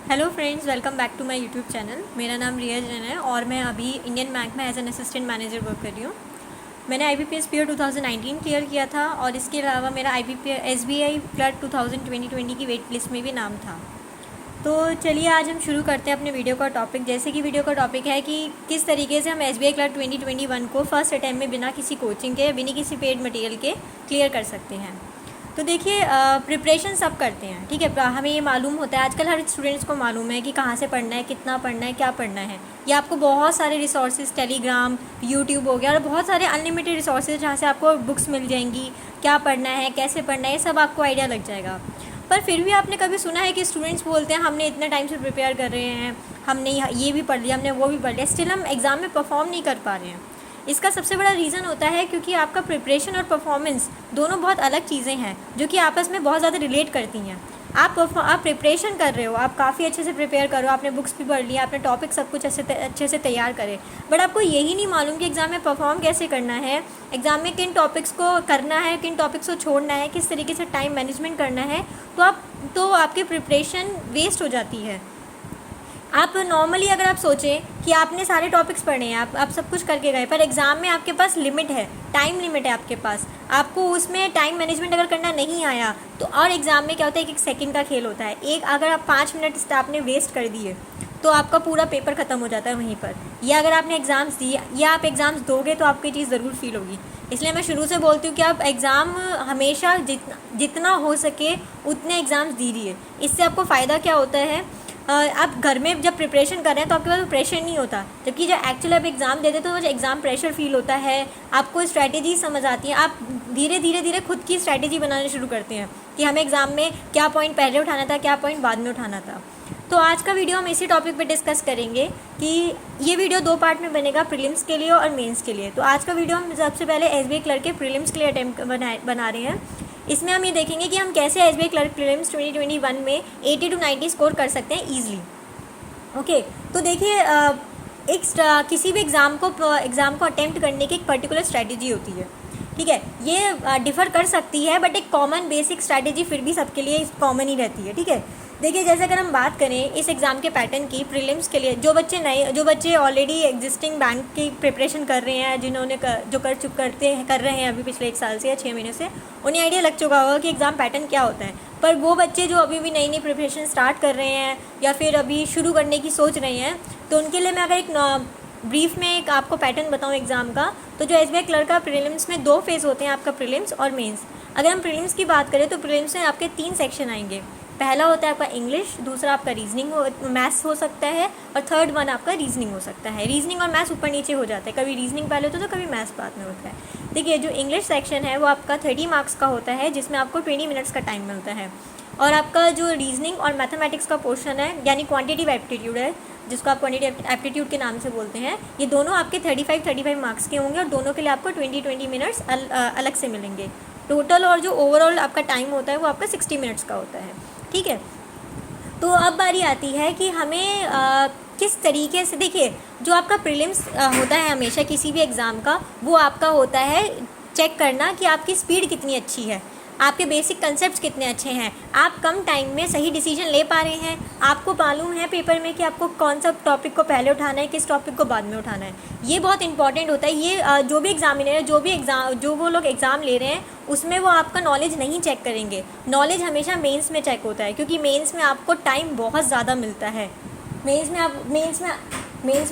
Hello friends, welcome back to my YouTube channel. मेरा नाम रिया जैन है और मैं अभी इंडियन बैंक में as an assistant manager work कर रही हूँ। मैंने IBPS पीओ 2019 क्लियर किया था और इसके अलावा मेरा SBI क्लर्क 2020 की वेट लिस्ट में भी नाम था। तो चलिए आज हम शुरू करते हैं अपने वीडियो का टॉपिक। जैसे कि वीडियो का टॉपिक है कि किस तरीके से हम SBI क्लर्क 2021 को फर्स्ट अटैम्प्ट में बिना किसी कोचिंग के, बिना किसी पेड मटेरियल के क्लियर कर सकते हैं। तो देखिए, प्रिपरेशन सब करते हैं, ठीक है। हमें ये मालूम होता है, आजकल हर स्टूडेंट्स को मालूम है कि कहाँ से पढ़ना है, कितना पढ़ना है, क्या पढ़ना है। ये आपको बहुत सारे रिसोर्सेज, टेलीग्राम, यूट्यूब हो गया और बहुत सारे अनलिमिटेड रिसोर्सेज जहाँ से आपको बुक्स मिल जाएंगी, क्या पढ़ना है, कैसे पढ़ना है, ये सब आपको आइडिया लग जाएगा। पर फिर भी आपने कभी सुना है कि स्टूडेंट्स बोलते हैं हमने इतने टाइम से प्रिपेयर कर रहे हैं, हमने ये भी पढ़ लिया, हमने वो भी पढ़ लिया, स्टिल हम एग्ज़ाम में परफॉर्म नहीं कर पा रहे हैं। इसका सबसे बड़ा रीज़न होता है क्योंकि आपका प्रिपरेशन और परफॉर्मेंस दोनों बहुत अलग चीज़ें हैं जो कि आपस में बहुत ज़्यादा रिलेट करती हैं। आप प्रिपरेशन कर रहे हो, आप काफ़ी अच्छे से प्रिपेयर करो, आपने बुक्स भी पढ़ लिया, आपने टॉपिक सब कुछ अच्छे से तैयार करे, बट आपको यही नहीं मालूम कि एग्ज़ाम में परफॉर्म कैसे करना है, एग्ज़ाम में किन टॉपिक्स को करना है, किन टॉपिक्स को छोड़ना है, किस तरीके से टाइम मैनेजमेंट करना है। तो आपकी प्रिपरेशन वेस्ट हो जाती है। आप नॉर्मली अगर आप सोचें कि आपने सारे टॉपिक्स पढ़े हैं, आप सब कुछ करके गए, पर एग्ज़ाम में आपके पास लिमिट है, टाइम लिमिट है आपके पास, आपको उसमें टाइम मैनेजमेंट अगर करना नहीं आया तो, और एग्ज़ाम में क्या होता है, एक सेकंड का खेल होता है, एक अगर आप 5 मिनट आपने वेस्ट कर दिए तो आपका पूरा पेपर ख़त्म हो जाता है वहीं पर। या अगर आपने एग्ज़ाम्स दिए या आप एग्ज़ाम्स दोगे तो आपको ये चीज़ ज़रूर फील होगी। इसलिए मैं शुरू से बोलती हूँ कि आप एग्ज़ाम हमेशा जितना हो सके उतने एग्ज़ाम्स दीजिए। इससे आपको फ़ायदा क्या होता है, आप घर में जब प्रिपरेशन कर रहे हैं तो आपके पास प्रेशर नहीं होता, जबकि जब एक्चुअली आप एग्ज़ाम देते तो एग्ज़ाम प्रेशर फील होता है, आपको स्ट्रैटेजी समझ आती है, आप धीरे धीरे खुद की स्ट्रैटेजी बनाना शुरू करते हैं कि हमें एग्ज़ाम में क्या पॉइंट पहले उठाना था, क्या पॉइंट बाद में उठाना था। तो आज का वीडियो हम इसी टॉपिक पे डिस्कस करेंगे कि ये वीडियो 2 पार्ट में बनेगा, प्रीलिम्स के लिए और मेंस के लिए। तो आज का वीडियो हम सबसे पहले SBI क्लर्क के प्रीलिम्स के लिए अटेम्प्ट बना रहे हैं। इसमें हम ये देखेंगे कि हम कैसे SBI क्लर्क प्रीलिम्स 2021 में 80 to 90 स्कोर कर सकते हैं ईजिली। ओके, तो देखिए, किसी भी एग्ज़ाम को अटेम्प्ट करने की एक पर्टिकुलर स्ट्रैटेजी होती है, ठीक है। ये डिफ़र कर सकती है, बट एक कॉमन बेसिक स्ट्रैटेजी फिर भी सबके लिए कॉमन ही रहती है, ठीक है। देखिए, जैसे अगर हम बात करें इस एग्ज़ाम के पैटर्न की, प्रीलिम्स के लिए जो बच्चे ऑलरेडी एग्जिस्टिंग बैंक की प्रिपरेशन कर रहे हैं, कर रहे हैं अभी पिछले 1 साल से या 6 महीने से, उन्हें आइडिया लग चुका होगा कि एग्ज़ाम पैटर्न क्या होता है। पर वो बच्चे जो अभी भी नई प्रिपरेशन स्टार्ट कर रहे हैं या फिर अभी शुरू करने की सोच रहे हैं, तो उनके लिए मैं अगर एक ब्रीफ में एक आपको पैटर्न बताऊं एग्ज़ाम का, तो जो SBI क्लर्क का प्रीलिम्स में 2 फेज़ होते हैं, आपका प्रीलिम्स और मेंस। अगर हम प्रीलिम्स की बात करें तो प्रीलिम्स में आपके 3 सेक्शन आएंगे। पहला होता है आपका इंग्लिश, दूसरा आपका मैथ्स हो सकता है, और थर्ड वन आपका रीजनिंग हो सकता है। रीजनिंग और मैथ्स ऊपर नीचे हो जाता है, कभी रीजनिंग पहले होता है तो कभी मैथ्स बाद में होता है। देखिए, जो इंग्लिश सेक्शन है वो आपका 30 मार्क्स का होता है, जिसमें आपको 20 मिनट्स का टाइम मिलता है। और आपका जो रीजनिंग और मैथमेटिक्स का पोर्शन है, यानी क्वांटिटेटिव एप्टीट्यूड है, जिसको आप क्वांटिटेटिव एप्टीट्यूड के नाम से बोलते हैं, ये दोनों आपके 35 मार्क्स के होंगे और दोनों के लिए आपको 20 मिनट्स अलग से मिलेंगे टोटल। और जो ओवरऑल आपका टाइम होता है वो आपका 60 मिनट्स का होता है, ठीक है। तो अब बारी आती है कि हमें किस तरीके से, देखिए, जो आपका प्रीलिम्स होता है हमेशा किसी भी एग्ज़ाम का, वो आपका होता है चेक करना कि आपकी स्पीड कितनी अच्छी है, आपके बेसिक कंसेप्ट्स कितने अच्छे हैं, आप कम टाइम में सही डिसीजन ले पा रहे हैं, आपको मालूम है पेपर में कि आपको कौन सा टॉपिक को पहले उठाना है, किस टॉपिक को बाद में उठाना है। ये बहुत इंपॉर्टेंट होता है। ये जो भी एग्जामिनर है, जो वो लोग एग्ज़ाम ले रहे हैं, उसमें वो आपका नॉलेज नहीं चेक करेंगे। नॉलेज हमेशा मेंस में चेक होता है, क्योंकि मेंस में आपको टाइम बहुत ज़्यादा मिलता है। मेंस में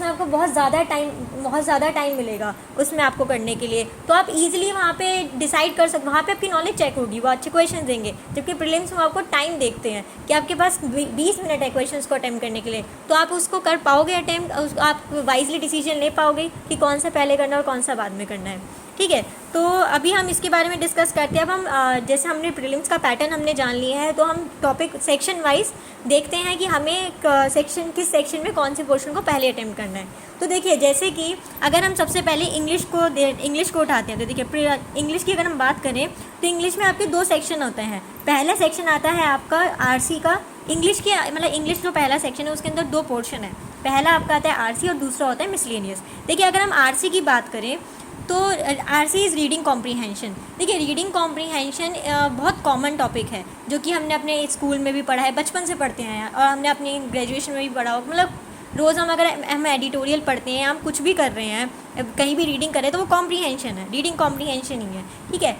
आपको बहुत ज़्यादा टाइम मिलेगा उसमें आपको करने के लिए, तो आप इजीली वहाँ पे डिसाइड कर सकते, वहाँ पे आपकी नॉलेज चेक होगी, वो अच्छे क्वेश्चन देंगे। जबकि प्रीलिम्स में आपको टाइम देखते हैं कि आपके पास 20 मिनट है क्वेश्चंस को अटैम्प्ट करने के लिए, तो आप उसको कर पाओगे अटैम्प्ट, आप वाइजली डिसीजन ले पाओगे कि कौन सा पहले करना है और कौन सा बाद में करना है, ठीक है। तो अभी हम इसके बारे में डिस्कस करते हैं। अब हम जैसे हमने प्रीलिम्स का पैटर्न हमने जान लिया है, तो हम टॉपिक सेक्शन वाइज देखते हैं कि हमें किस सेक्शन में कौन से पोर्शन को पहले अटेम्प्ट करना है। तो देखिए, जैसे कि अगर हम सबसे पहले इंग्लिश को उठाते हैं, तो देखिए इंग्लिश की अगर हम बात करें तो इंग्लिश में आपके 2 सेक्शन होते हैं। पहला सेक्शन आता है आपका RC का। इंग्लिश जो पहला सेक्शन है उसके अंदर 2 पोर्शन है। पहला आपका आता है RC और दूसरा होता है मिसलेनियस। देखिए, अगर हम RC की बात करें तो आरसी इज़ रीडिंग कॉम्प्रीहेंशन। देखिए रीडिंग कॉम्प्रीहेंशन बहुत कॉमन टॉपिक है जो कि हमने अपने स्कूल में भी पढ़ा है, बचपन से पढ़ते हैं और हमने अपनी ग्रेजुएशन में भी पढ़ा हो। मतलब रोज़ हम एडिटोरियल पढ़ते हैं, हम कुछ भी कर रहे हैं, कहीं भी रीडिंग करें तो वो कॉम्प्रीहेंशन है, रीडिंग कॉम्प्रीहेंशन ही है। ठीक है,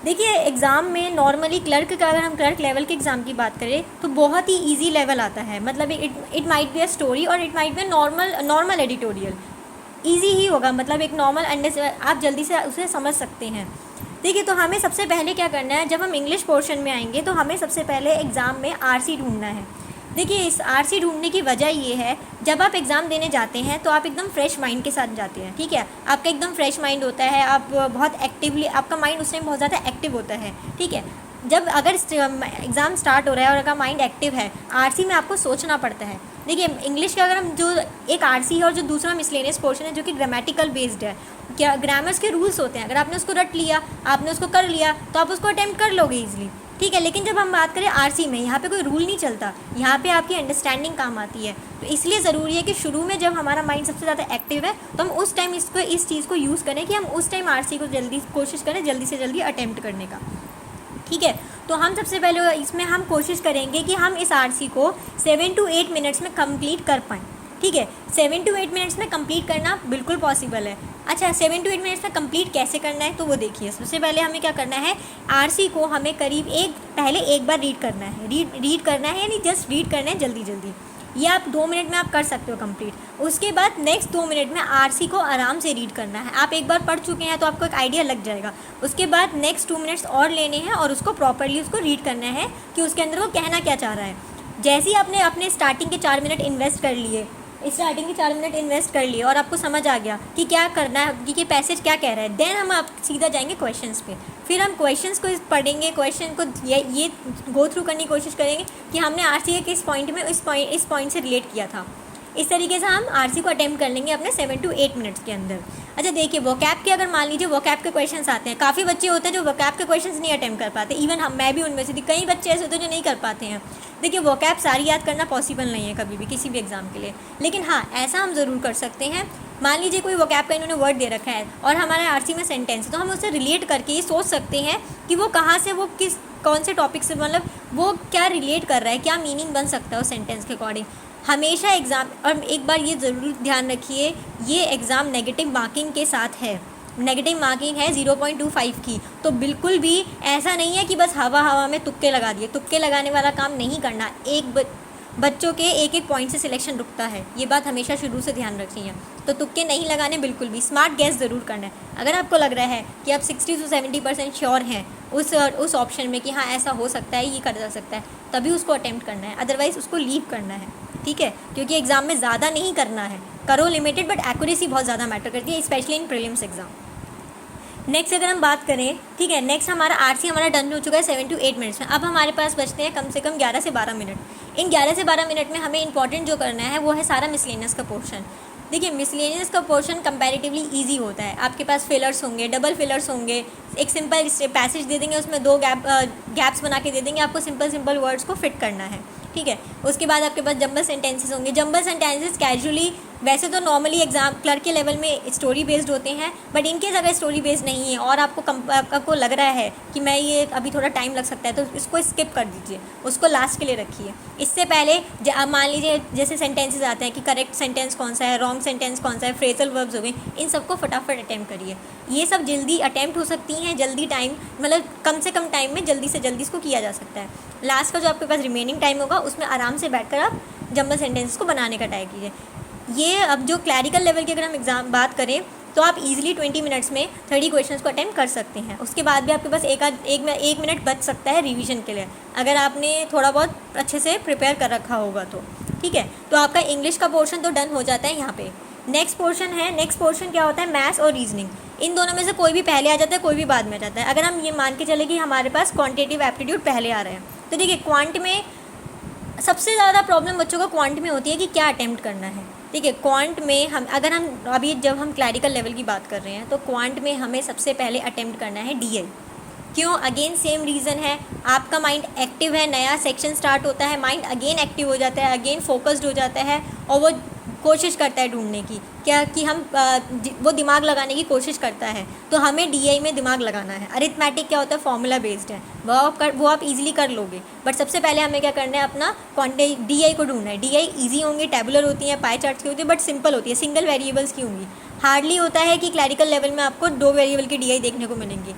देखिए एग्ज़ाम में नॉर्मली क्लर्क का, अगर हम क्लर्क लेवल के एग्ज़ाम की बात करें तो बहुत ही इजी लेवल आता है। मतलब it might be a story और it might be normal editorial, easy ही होगा। मतलब एक नॉर्मल आप जल्दी से उसे समझ सकते हैं। देखिए, तो हमें सबसे पहले क्या करना है, जब हम इंग्लिश पोर्शन में आएंगे तो हमें सबसे पहले एग्ज़ाम में आरसी ढूंढना है। देखिए, इस आरसी ढूंढने की वजह ये है, जब आप एग्ज़ाम देने जाते हैं तो आप एकदम फ्रेश माइंड के साथ जाते हैं। ठीक है, आपका एकदम फ्रेश माइंड होता है, आप बहुत एक्टिवली, आपका माइंड उस टाइम बहुत ज़्यादा एक्टिव होता है। ठीक है, जब अगर एग्ज़ाम स्टार्ट हो रहा है और अगर माइंड एक्टिव है, आरसी में आपको सोचना पड़ता है। देखिए, इंग्लिश का अगर हम जो एक आरसी है और जो दूसरा मिसलेनियस पोर्शन है जो कि ग्रामेटिकल बेस्ड है, क्या ग्रामर्स के रूल्स होते हैं, अगर आपने उसको रट लिया, आपने उसको कर लिया तो आप उसको अटेम्प्ट कर लोगे ईजिली। ठीक है, लेकिन जब हम बात करें आरसी में, यहाँ पे कोई रूल नहीं चलता, यहाँ पे आपकी अंडरस्टैंडिंग काम आती है। तो इसलिए ज़रूरी है कि शुरू में जब हमारा माइंड सबसे ज़्यादा एक्टिव है तो हम उस टाइम इस चीज़ को यूज़ करें कि हम उस टाइम आरसी को कोशिश करें जल्दी से जल्दी अटेम्प्ट करने का। ठीक है, तो हम सबसे पहले इसमें हम कोशिश करेंगे कि हम इस आरसी को 7 to 8 मिनट्स में कंप्लीट कर पाएँ। ठीक है, 7 to 8 मिनट्स में कंप्लीट करना बिल्कुल पॉसिबल है। अच्छा, 7 to 8 मिनट्स में कंप्लीट कैसे करना है तो वो देखिए। सबसे पहले हमें क्या करना है, आरसी को हमें करीब पहले एक बार रीड करना है। रीड करना है, यानी जस्ट रीड करना है जल्दी जल्दी। ये आप 2 मिनट में आप कर सकते हो कंप्लीट। उसके बाद नेक्स्ट 2 मिनट में आरसी को आराम से रीड करना है। आप एक बार पढ़ चुके हैं तो आपको एक आइडिया लग जाएगा। उसके बाद नेक्स्ट 2 मिनट्स और लेने हैं और उसको प्रॉपरली उसको रीड करना है कि उसके अंदर वो कहना क्या चाह रहा है। जैसे ही आपने अपने स्टार्टिंग के 4 मिनट इन्वेस्ट कर लिए और आपको समझ आ गया कि क्या करना है, कि पैसेज क्या कह रहा है, देन हम आप सीधा जाएंगे क्वेश्चंस पे। फिर हम क्वेश्चंस को पढ़ेंगे, क्वेश्चन को ये गो थ्रू करने की कोशिश करेंगे कि हमने आरसी के किस पॉइंट में इस पॉइंट से रिलेट किया था। इस तरीके से हम आरसी को अटेम्प्ट कर लेंगे अपने 7 to 8 मिनट्स के अंदर। अच्छा, देखिए वोकैब के, अगर मान लीजिए वोकैब के क्वेश्चंस आते हैं, काफ़ी बच्चे होते हैं जो वोकैब के क्वेश्चंस नहीं अटेम्प्ट कर पाते। इवन मैं भी उनमें से थी। कई बच्चे ऐसे होते हैं जो नहीं कर पाते हैं। देखिए, वोकैब सारी याद करना पॉसिबल नहीं है कभी भी किसी भी एग्ज़ाम के लिए, लेकिन हाँ ऐसा हम ज़रूर कर सकते हैं। मान लीजिए कोई वोकैब का इन्होंने वर्ड दे रखा है और हमारे आरसी में सेंटेंस है, तो हम उससे रिलेट करके ये सोच सकते हैं कि वो कहाँ से, वो कौन से टॉपिक से, मतलब वो क्या रिलेट कर रहा है, क्या मीनिंग बन सकता है उस सेंटेंस के अकॉर्डिंग। हमेशा एग्ज़ाम, और एक बार ये ज़रूर ध्यान रखिए, ये एग्ज़ाम नेगेटिव मार्किंग के साथ है। नेगेटिव मार्किंग है 0.25 की। तो बिल्कुल भी ऐसा नहीं है कि बस हवा में तुक्के लगा दिए। तुक्के लगाने वाला काम नहीं करना। बच्चों के एक पॉइंट से सिलेक्शन रुकता है, ये बात हमेशा शुरू से ध्यान रखनी है। तो तुक्के नहीं लगाने बिल्कुल भी, स्मार्ट गैस ज़रूर करना है। अगर आपको लग रहा है कि आप 60 to 70% श्योर हैं उस ऑप्शन में कि हाँ ऐसा हो सकता है, ये कर जा सकता है, तभी उसको अटेम्प्ट करना है, अदरवाइज़ उसको लीव करना है। ठीक है, क्योंकि एग्ज़ाम में ज़्यादा नहीं करना है, करो लिमिटेड, बट एक्यूरेसी बहुत ज़्यादा मैटर करती है, specially in prelims exam. Next अगर हम बात करें, ठीक है, नेक्स्ट हमारा आरसी हमारा डन हो चुका है 7 to 8 मिनट्स में। अब हमारे पास बचते हैं कम से कम 11 से 12 मिनट। इन 11 से 12 मिनट में हमें इंपॉर्टेंट जो करना है वो है सारा मिसलेनियस का पोर्शन। देखिए, मिसलेनियस का पोर्शन कंपैरेटिवली इजी होता है। आपके पास फिलर्स होंगे, डबल फिलर्स होंगे, एक सिंपल पैसेज दे देंगे, उसमें 2 गैप्स बना के दे देंगे, आपको सिंपल वर्ड्स को फिट करना है। ठीक है, उसके बाद आपके पास जंबल सेंटेंसेस होंगे। जंबल सेंटेंसेस कैजुअली, वैसे तो नॉर्मली एग्जाम क्लर्क के लेवल में स्टोरी बेस्ड होते हैं, बट इनकेस अगर स्टोरी बेस्ड नहीं है और आपको लग रहा है कि मैं ये अभी थोड़ा टाइम लग सकता है, तो इसको स्किप कर दीजिए, उसको लास्ट के लिए रखिए। इससे पहले मान लीजिए जैसे सेंटेंसेस आते हैं कि करेक्ट सेंटेंस कौन सा है, रॉन्ग सेंटेंस कौन सा है, फ्रेजल वर्ब्स हो गए, इन सबको फटाफट अटैम्प्ट करिए। ये सब जल्दी अटैम्प्ट हो सकती हैं, जल्दी टाइम, मतलब कम से कम टाइम में जल्दी से जल्दी इसको किया जा सकता है। लास्ट का जो आपके पास रिमेनिंग टाइम होगा उसमें आराम से बैठकर आप जंबल सेंटेंसेस को बनाने का ट्राई कीजिए। ये अब जो क्लैरिकल लेवल की अगर हम एग्जाम बात करें तो आप इजीली 20 मिनट्स में 30 क्वेश्चंस को अटेम्प्ट कर सकते हैं। उसके बाद भी आपके पास एक मिनट बच सकता है रिवीजन के लिए, अगर आपने थोड़ा बहुत अच्छे से प्रिपेयर कर रखा होगा तो। ठीक है, तो आपका इंग्लिश का पोर्शन तो डन हो जाता है यहाँ पे। नेक्स्ट पोर्शन क्या होता है, मैथ्स और रीजनिंग। इन दोनों में से कोई भी पहले आ जाता है, कोई भी बाद में आ जाता है। अगर हम ये मान के चले कि हमारे पास क्वान्टिटेटिव एप्टीट्यूड पहले आ रहे हैं, तो देखिए क्वांट में सबसे ज़्यादा प्रॉब्लम बच्चों को क्वांट में होती है कि क्या अटेम्प्ट करना है। ठीक है, क्वांट में जब हम क्लैरिकल लेवल की बात कर रहे हैं तो क्वांट में हमें सबसे पहले अटेम्प्ट करना है DI। क्यों? अगेन सेम रीज़न है, आपका माइंड एक्टिव है, नया सेक्शन स्टार्ट होता है, माइंड अगेन एक्टिव हो जाता है, अगेन फोकस्ड हो जाता है और वो कोशिश करता है ढूंढने की, क्या कि हम वो दिमाग लगाने की कोशिश करता है। तो हमें डीआई में दिमाग लगाना है। अरिथमेटिक क्या होता है, फॉर्मूला बेस्ड है, वो आप इजीली कर लोगे। बट सबसे पहले हमें क्या करना है, अपना डीआई को ढूंढना है। डीआई ईजी होंगी, टेबुलर होती है, पाई चार्ट्स की होती है, बट सिंपल होती है, सिंगल वेरिएबल्स की होंगी। हार्डली होता है कि क्लैरिकल लेवल में आपको 2 वेरिएबल की डीआई देखने को मिलेंगी,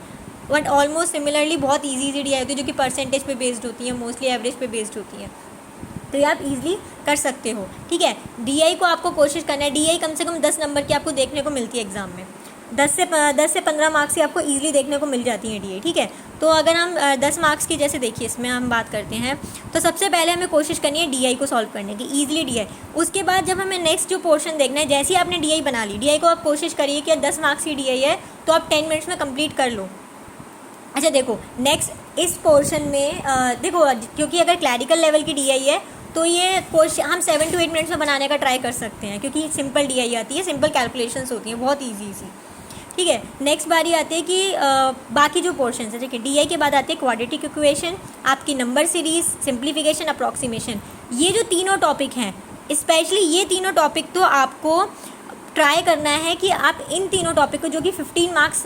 बट ऑलमोस्ट सिमिलरली बहुत ईजी डीआई होती है जो कि परसेंटेज पे बेस्ड होती है, मोस्टली एवरेज पे बेस्ड होती है। तो ये आप इजीली कर सकते हो, ठीक है। डीआई को आपको कोशिश करना है, डीआई कम से कम 10 नंबर की आपको देखने को मिलती है एग्जाम में, 10 से 15 मार्क्स की आपको इजीली देखने को मिल जाती है डीआई, ठीक है। तो अगर हम 10 मार्क्स की जैसे देखिए इसमें हम बात करते हैं, तो सबसे पहले हमें कोशिश करनी है डीआई को सॉल्व करने की, ईजिली डीआई। उसके बाद जब हमें नेक्स्ट जो पोर्शन देखना है, जैसे ही आपने डीआई बना ली, डीआई को आप कोशिश करिए कि 10 मार्क्स की डीआई है तो आप 10 मिनट्स में कंप्लीट कर लो। अच्छा देखो, नेक्स्ट इस पोर्शन में देखो, क्योंकि अगर क्लैरिकल लेवल की डीआई है तो ये क्वेश्चन हम 7 to 8 मिनट्स में बनाने का ट्राई कर सकते हैं, क्योंकि सिंपल डीआई आती है, सिंपल कैलकुलेशंस होती हैं, बहुत ईजी, ठीक है। नेक्स्ट बारी आती है कि बाकी जो पोर्शन है, ठीक है, डीआई के बाद आती है क्वाड्रेटिक इक्वेशन, आपकी नंबर सीरीज, सिंप्लीफिकेशन, अप्रॉक्सीमेशन। ये जो तीनों टॉपिक हैं, स्पेशली ये तीनों टॉपिक तो आपको ट्राई करना है कि आप इन तीनों टॉपिक को, जो कि 15 मार्क्स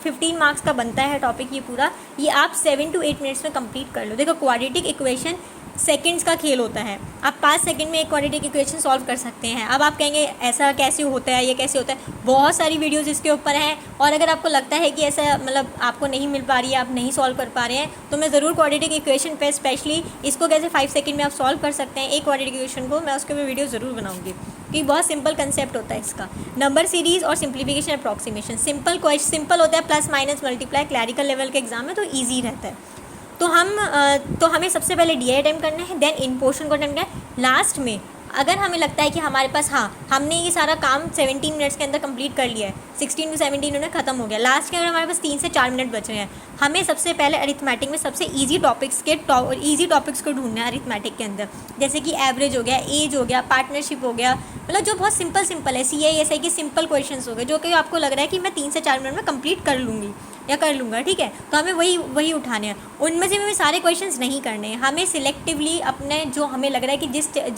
15 मार्क्स का बनता है टॉपिक ये पूरा, ये आप 7 to 8 मिनट्स में कंप्लीट कर लो। देखो, क्वाड्रेटिक इक्वेशन सेकंड्स का खेल होता है, आप 5 सेकंड में एक क्वाड्रेटिक इक्वेशन सॉल्व कर सकते हैं। अब आप कहेंगे ऐसा कैसे होता है, ये कैसे होता है, बहुत सारी वीडियोस इसके ऊपर हैं, और अगर आपको लगता है कि ऐसा मतलब आपको नहीं मिल पा रही है, आप नहीं सॉल्व कर पा रहे हैं, तो मैं ज़रूर क्वाड्रेटिक इक्वेशन पे स्पेशली इसको कैसे 5 सेकंड में आप सॉल्व कर सकते हैं, एक क्वाड्रेटिक इक्वेशन को, मैं उसके भी वीडियो ज़रूर बनाऊँगी, क्योंकि बहुत सिंपल कंसेप्ट होता है इसका। नंबर सीरीज़ और सिंप्लीफिकेशन, अप्रॉक्सीमेशन, सिंपल होता है, plus minus multiply, clerical level के एग्जाम में तो ईजी रहता है। तो हमें सबसे पहले डीआई अटेम्प्ट करना है, देन इन पोर्शन को अटेम्प्ट करना है। लास्ट में अगर हमें लगता है कि हमारे पास, हाँ, हमने ये सारा काम 17 मिनट्स के अंदर कंप्लीट कर लिया है, 16 to 17 उन्हें ख़त्म हो गया, लास्ट के अगर हमारे पास 3 से 4 मिनट बच रहे हैं, हमें सबसे पहले अरिथमेटिक में सबसे ईजी टॉपिक्स को ढूंढना है अरिथमेटिक के अंदर, जैसे कि एवरेज हो गया, एज हो गया, पार्टनरशिप हो गया, मतलब जो बहुत सिंपल है, CISI के सिंपल क्वेश्चंस हो गए, जो कि आपको लग रहा है कि मैं 3 से 4 मिनट में कंप्लीट कर लूँगी या कर लूँगा, ठीक है। तो हमें वही उठाने हैं, उनमें से हमें सारे क्वेश्चंस नहीं करने हैं, हमें सिलेक्टिवली अपने जो हमें लग रहा है कि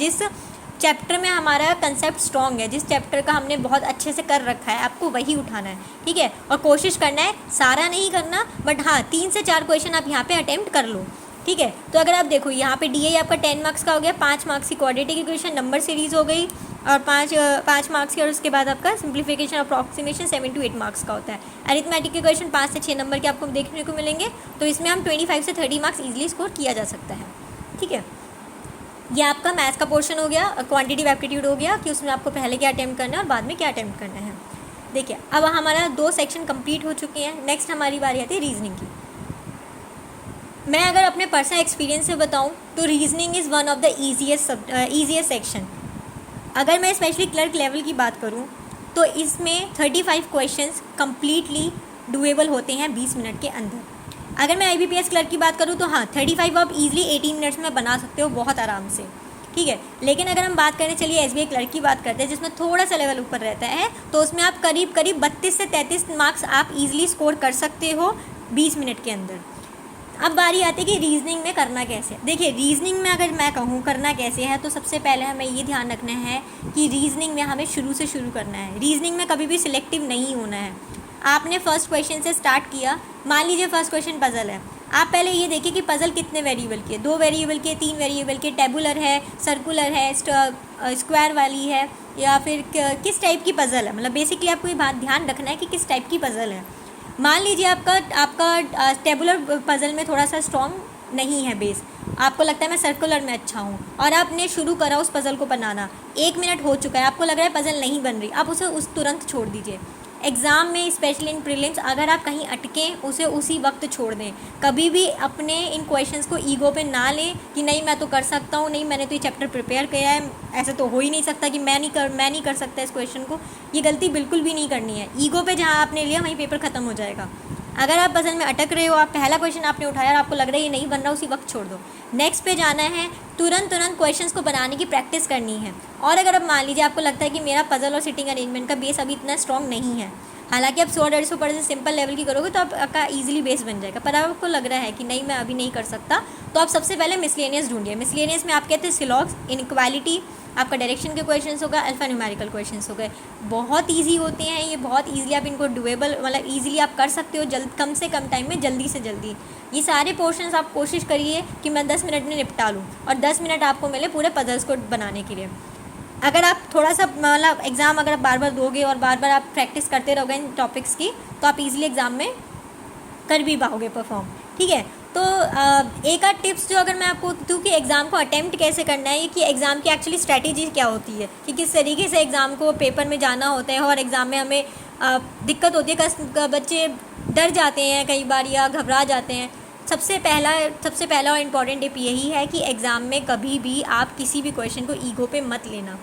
जिस चैप्टर में हमारा कंसेप्ट स्ट्रॉन्ग है, जिस चैप्टर का हमने बहुत अच्छे से कर रखा है, आपको वही उठाना है, ठीक है। और कोशिश करना है, सारा नहीं करना, बट हाँ 3 से 4 क्वेश्चन आप यहाँ पे अटेम्प्ट कर लो, ठीक है। तो अगर आप देखो यहाँ पे डीआई आपका 10 मार्क्स का हो गया, 5 मार्क्स की क्वाड्रेटिक इक्वेशन, नंबर सीरीज हो गई, और 5 मार्क्स की, और उसके बाद आपका सिंप्लीफिकेशन, अप्रॉक्सीमेशन 7 to 8 मार्क्स का होता है। अरिथमेटिक इक्वेशन 5 से 6 नंबर के आपको देखने को मिलेंगे, तो इसमें हम 25 से 30 मार्क्स ईजिली स्कोर किया जा सकता है, ठीक है। ये आपका मैथ्स का पोर्शन हो गया, क्वांटिटेटिव एप्टीट्यूड हो गया कि उसमें आपको पहले क्या अटेम्प्ट करना है और बाद में क्या अटेम्प्ट करना है। देखिए, अब हमारा 2 सेक्शन कंप्लीट हो चुके हैं, नेक्स्ट हमारी बारी आती है रीजनिंग की। मैं अगर अपने पर्सनल एक्सपीरियंस से बताऊं तो reasoning is one of the easiest section. अगर मैं स्पेशली क्लर्क लेवल की बात करूं तो इसमें 35 क्वेश्चंस कम्प्लीटली डूएबल होते हैं 20 मिनट के अंदर। अगर मैं IBPS क्लर्क की बात करूं तो हाँ 35 आप ईजिली 18 मिनट्स में बना सकते हो बहुत आराम से, ठीक है। लेकिन अगर हम बात करें, चलिए SBI क्लर्क की बात करते हैं जिसमें थोड़ा सा लेवल ऊपर रहता है, तो उसमें आप करीब 32 से 33 मार्क्स आप ईजिली स्कोर कर सकते हो 20 मिनट के अंदर। अब बारी आती है कि रीजनिंग में करना कैसे। देखिए, रीजनिंग में अगर मैं कहूँ करना कैसे है, तो सबसे पहले हमें ये ध्यान रखना है कि रीजनिंग में हमें शुरू से शुरू करना है। रीजनिंग में कभी भी सिलेक्टिव नहीं होना है। आपने फर्स्ट क्वेश्चन से स्टार्ट किया, मान लीजिए फर्स्ट क्वेश्चन पजल है, आप पहले ये देखिए कि पजल कितने वेरिएबल की है, 2 वेरिएबल के, 3 वेरिएबल के, टेबुलर है, सर्कुलर है, स्क्वायर वाली है, या फिर किस टाइप की पजल है। मतलब बेसिकली आपको ये बात ध्यान रखना है कि किस टाइप की पजल है। मान लीजिए आपका टेबुलर पजल में थोड़ा सा स्ट्रॉन्ग नहीं है बेस, आपको लगता है मैं सर्कुलर में अच्छा हूँ, और आपने शुरू करा उस पजल को बनाना, 1 मिनट हो चुका है, आपको लग रहा है पजल नहीं बन रही, आप उसे तुरंत छोड़ दीजिए। एग्ज़ाम में स्पेशली इन प्रीलिम्स अगर आप कहीं अटकें, उसे उसी वक्त छोड़ दें। कभी भी अपने इन क्वेश्चंस को ईगो पे ना लें कि नहीं मैं तो कर सकता हूँ, नहीं मैंने तो ये चैप्टर प्रिपेयर किया है, ऐसा तो हो ही नहीं सकता कि मैं नहीं कर सकता इस क्वेश्चन को। ये गलती बिल्कुल भी नहीं करनी है। ईगो पे जहाँ आपने लिया वहीं पेपर ख़त्म हो जाएगा। अगर आप पजल में अटक रहे हो, आप पहला क्वेश्चन आपने उठाया और आपको लग रहा है ये नहीं बन रहा, उसी वक्त छोड़ दो, नेक्स्ट पे जाना है, तुरंत क्वेश्चंस को बनाने की प्रैक्टिस करनी है। और अगर अब मान लीजिए आपको लगता है कि मेरा पजल और सिटिंग अरेंजमेंट का बेस अभी इतना स्ट्रॉन्ग नहीं है, हालांकि आप 100-150% सिंपल लेवल की करोगे तो आपका ईजिली बेस बन जाएगा, पर आपको लग रहा है कि नहीं मैं अभी नहीं कर सकता, तो आप सबसे पहले मिसलेनियस ढूंढिए। मिसलेनियस में आप कहते हैं सिलॉग्स, इनइक्वालिटी, आपका डायरेक्शन के क्वेश्चंस होगा, अल्फा न्यूमेरिकल क्वेश्चंस हो गए। बहुत ईजी होते हैं ये, बहुत ईजिली आप इनको डुएबल मतलब ईजिली आप कर सकते हो कम से कम टाइम में, जल्दी से जल्दी। ये सारे पोर्शंस आप कोशिश करिए कि मैं 10 मिनट में निपटा लूँ, और 10 मिनट आपको मिले पूरे पजल्स को बनाने के लिए। अगर आप थोड़ा सा मतलब एग्ज़ाम अगर आप बार बार दोगे और बार बार आप प्रैक्टिस करते रहोगे इन टॉपिक्स की, तो आप इजीली एग्ज़ाम में कर भी पाओगे परफॉर्म। ठीक है, तो एक आध टिप्स जो अगर मैं आपको दूँ कि एग्ज़ाम को अटेम्प्ट कैसे करना है, कि एग्ज़ाम की एक्चुअली स्ट्रैटेजी क्या होती है, कि किस तरीके से एग्ज़ाम को पेपर में जाना होता है, और एग्ज़ाम में हमें दिक्कत होती है, बच्चे डर जाते हैं कई बार या घबरा जाते हैं। सबसे पहला और इम्पॉर्टेंट टिप यही है कि एग्ज़ाम में कभी भी आप किसी भी क्वेश्चन को ईगो पे मत लेना।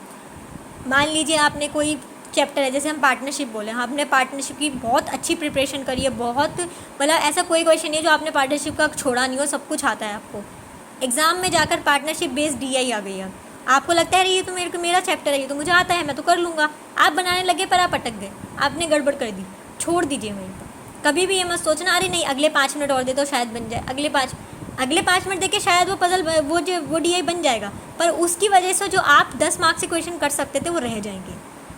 मान लीजिए आपने कोई चैप्टर है, जैसे हम पार्टनरशिप बोले, आपने पार्टनरशिप की बहुत अच्छी प्रिपरेशन करी है, बहुत मतलब ऐसा कोई क्वेश्चन नहीं है जो आपने पार्टनरशिप का छोड़ा नहीं हो, सब कुछ आता है आपको। एग्ज़ाम में जाकर पार्टनरशिप बेस्ड DI आ गई है, आपको लगता है ये तो मेरा चैप्टर है, ये तो मुझे आता है, मैं तो कर लूँगा। आप बनाने लगे पर आप अटक गए, आपने गड़बड़ कर दी, छोड़ दीजिए वहीं पर। कभी भी ये मत सोचना अरे नहीं अगले 5 मिनट और दे तो शायद बन जाए, अगले 5 मिनट देके शायद वो पजल वो DI बन जाएगा, पर उसकी वजह से जो आप 10 मार्क्स से क्वेश्चन कर सकते थे वो रह जाएंगे।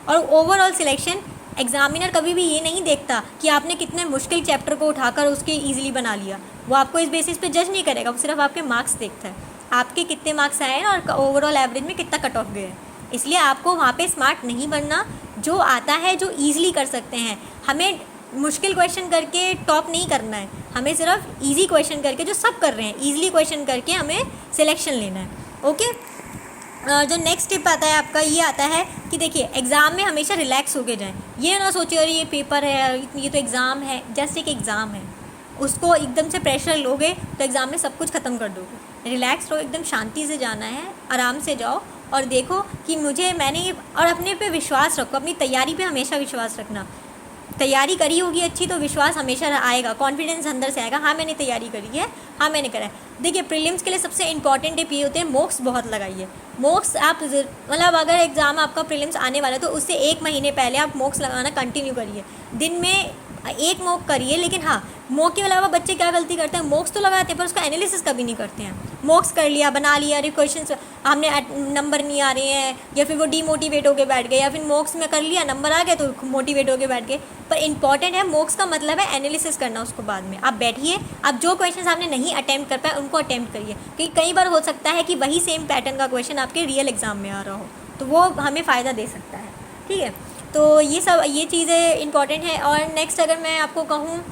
और ओवरऑल सिलेक्शन एग्जामिनर कभी भी ये नहीं देखता कि आपने कितने मुश्किल चैप्टर को उठाकर उसके ईजिली बना लिया, वो आपको इस बेसिस पे जज नहीं करेगा, वो सिर्फ आपके मार्क्स देखता है, आपके कितने मार्क्स आए हैं और ओवरऑल एवरेज में कितना कट ऑफ गया है। इसलिए आपको वहाँ पे स्मार्ट नहीं बनना, जो आता है जो ईजिली कर सकते हैं, हमें मुश्किल क्वेश्चन करके टॉप नहीं करना है, हमें सिर्फ इजी क्वेश्चन करके जो सब कर रहे हैं ईजिली क्वेश्चन करके हमें सिलेक्शन लेना है। ओके, जो नेक्स्ट टिप आता है आपका ये आता है कि देखिए एग्ज़ाम में हमेशा रिलैक्स होके जाएं। ये ना सोचिए अरे ये पेपर है, ये तो एग्ज़ाम है, जस्ट एक एग्ज़ाम है, उसको एकदम से प्रेशर लोगे तो एग्ज़ाम में सब कुछ ख़त्म कर दोगे। रिलैक्स रहो, एकदम शांति से जाना है, आराम से जाओ और देखो कि मैंने और अपने पे विश्वास रखो, अपनी तैयारी पे हमेशा विश्वास रखना। तैयारी करी होगी अच्छी तो विश्वास हमेशा आएगा, कॉन्फिडेंस अंदर से आएगा, हाँ मैंने तैयारी करी है, हाँ मैंने करा है। देखिए प्रीलिम्स के लिए सबसे इंपॉर्टेंट टिप ये होते हैं, मॉक्स बहुत लगाइए। मॉक्स आप मतलब अगर एग्ज़ाम आपका प्रीलिम्स आने वाला है तो उससे 1 महीने पहले आप मॉक्स लगाना कंटिन्यू करिए। दिन में 1 मॉक करिए, लेकिन हाँ मॉक के अलावा बच्चे क्या गलती करते हैं, मॉक्स तो लगाते हैं पर उसका एनालिसिस कभी नहीं करते हैं। मॉक्स कर लिया, बना लिया, अरे क्वेश्चन हमने नंबर नहीं आ रहे हैं, या फिर वो डीमोटिवेट होकर बैठ गए, या फिर मॉक्स में कर लिया नंबर आ गए तो मोटिवेट होकर बैठ गए। पर इंपॉर्टेंट है मॉक्स का मतलब है एनालिसिस करना, उसको बाद में आप बैठिए, आप जो क्वेश्चन आपने नहीं अटैम्प्ट कर पाए उनको अटैम्प्ट करिए, क्योंकि कई बार हो सकता है कि वही सेम पैटर्न का क्वेश्चन आपके रियल एग्जाम में आ रहा हो, तो वो हमें फ़ायदा दे सकता है। ठीक है, तो ये चीज़ें इंपॉर्टेंट हैं। और नेक्स्ट अगर मैं आपको कहूँ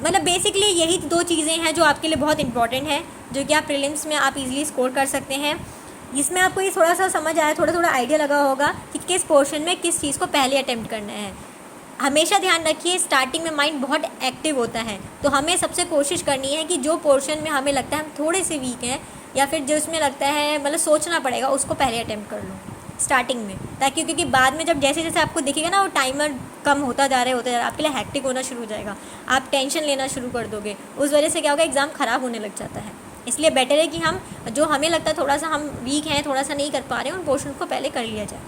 मतलब बेसिकली यही 2 चीज़ें हैं जो आपके लिए बहुत इंपॉर्टेंट है, जो कि आप प्रीलिम्स में आप इजीली स्कोर कर सकते हैं। इसमें आपको ये थोड़ा सा समझ आया, थोड़ा आइडिया लगा होगा कि किस पोर्शन में किस चीज़ को पहले अटैम्प्ट करना है। हमेशा ध्यान रखिए स्टार्टिंग में माइंड बहुत एक्टिव होता है, तो हमें सबसे कोशिश करनी है कि जो पोर्शन में हमें लगता है हम थोड़े से वीक हैं, या फिर जो उसमें लगता है मतलब सोचना पड़ेगा, उसको पहले अटैम्प्ट कर लो स्टार्टिंग में, ताकि क्योंकि बाद में जब जैसे जैसे आपको दिखेगा ना वो टाइमर कम होता जा रहा है, आपके लिए हैक्टिक होना शुरू हो जाएगा, आप टेंशन लेना शुरू कर दोगे, उस वजह से क्या होगा एग्ज़ाम ख़राब होने लग जाता है। इसलिए बेटर है कि हम जो हमें लगता है थोड़ा सा हम वीक हैं, थोड़ा सा नहीं कर पा रहे हैं, उन पोर्शन को पहले कर लिया जाए।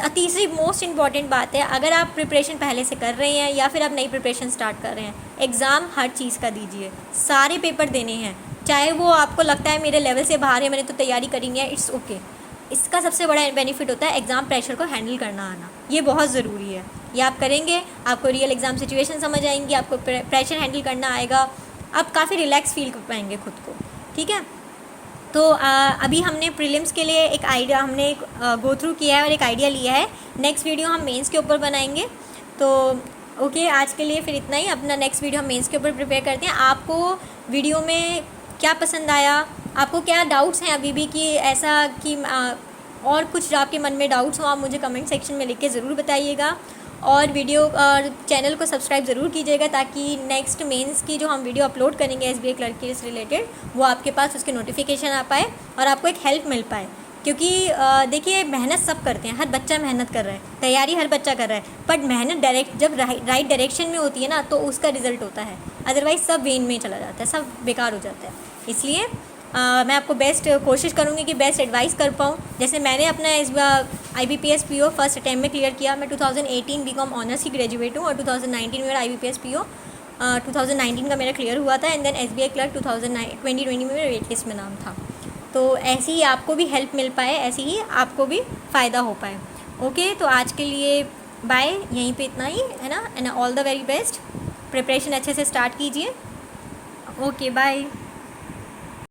तीसरी मोस्ट इंपॉर्टेंट बात है, अगर आप प्रिपरेशन पहले से कर रहे हैं या फिर आप नई प्रिपरेशन स्टार्ट कर रहे हैं, एग्ज़ाम हर चीज़ का दीजिए, सारे पेपर देने हैं, चाहे वो आपको लगता है मेरे लेवल से बाहर है, मैंने तो तैयारी करी नहीं है, इट्स ओके। इसका सबसे बड़ा बेनिफिट होता है एग्ज़ाम प्रेशर को हैंडल करना आना, ये बहुत ज़रूरी है। ये आप करेंगे, आपको रियल एग्ज़ाम सिचुएशन समझ आएंगी, आपको प्रेशर हैंडल करना आएगा, आप काफ़ी रिलैक्स फील कर पाएंगे खुद को। ठीक है, तो अभी हमने प्रीलिम्स के लिए एक आइडिया हमने गो थ्रू किया है और एक आइडिया लिया है। नेक्स्ट वीडियो हम मेंस के ऊपर बनाएंगे। तो ओके, आज के लिए फिर इतना ही, अपना नेक्स्ट वीडियो हम मेंस के ऊपर प्रिपेयर करते हैं। आपको वीडियो में क्या पसंद आया, आपको क्या डाउट्स हैं अभी भी कि ऐसा कि और कुछ आपके मन में डाउट्स हो, आप मुझे कमेंट सेक्शन में लिख के ज़रूर बताइएगा। और वीडियो और चैनल को सब्सक्राइब ज़रूर कीजिएगा, ताकि नेक्स्ट मेंस की जो हम वीडियो अपलोड करेंगे SBI क्लर्क के से रिलेटेड, वो आपके पास उसके नोटिफिकेशन आ पाए और आपको एक हेल्प मिल पाए। क्योंकि देखिए मेहनत सब करते हैं, हर बच्चा मेहनत कर रहा है, तैयारी हर बच्चा कर रहा है, बट मेहनत जब राइट डायरेक्शन में होती है ना तो उसका रिज़ल्ट होता है, अदरवाइज़ सब वेन में चला जाता है, सब बेकार हो जाता है। इसलिए मैं आपको बेस्ट कोशिश करूँगी कि बेस्ट एडवाइस कर पाऊँ। जैसे मैंने अपना इस IBPS PO फर्स्ट अटैम्प्ट में क्लियर किया। मैं 2018 बीकॉम ऑनर्स की ग्रेजुएट हूँ और 2019 में मेरा IBPS PO 2019 का मेरा क्लियर हुआ था। एंड देन SBI क्लर्क 2020 में मेरा वेट लिस्ट में नाम था। तो ऐसे ही आपको भी हेल्प मिल पाए, ऐसे ही आपको भी फ़ायदा हो पाए। ओके, तो आज के लिए बाय, यहीं पे इतना ही है ना। And all the very best, preparation अच्छे से स्टार्ट कीजिए। Okay bye.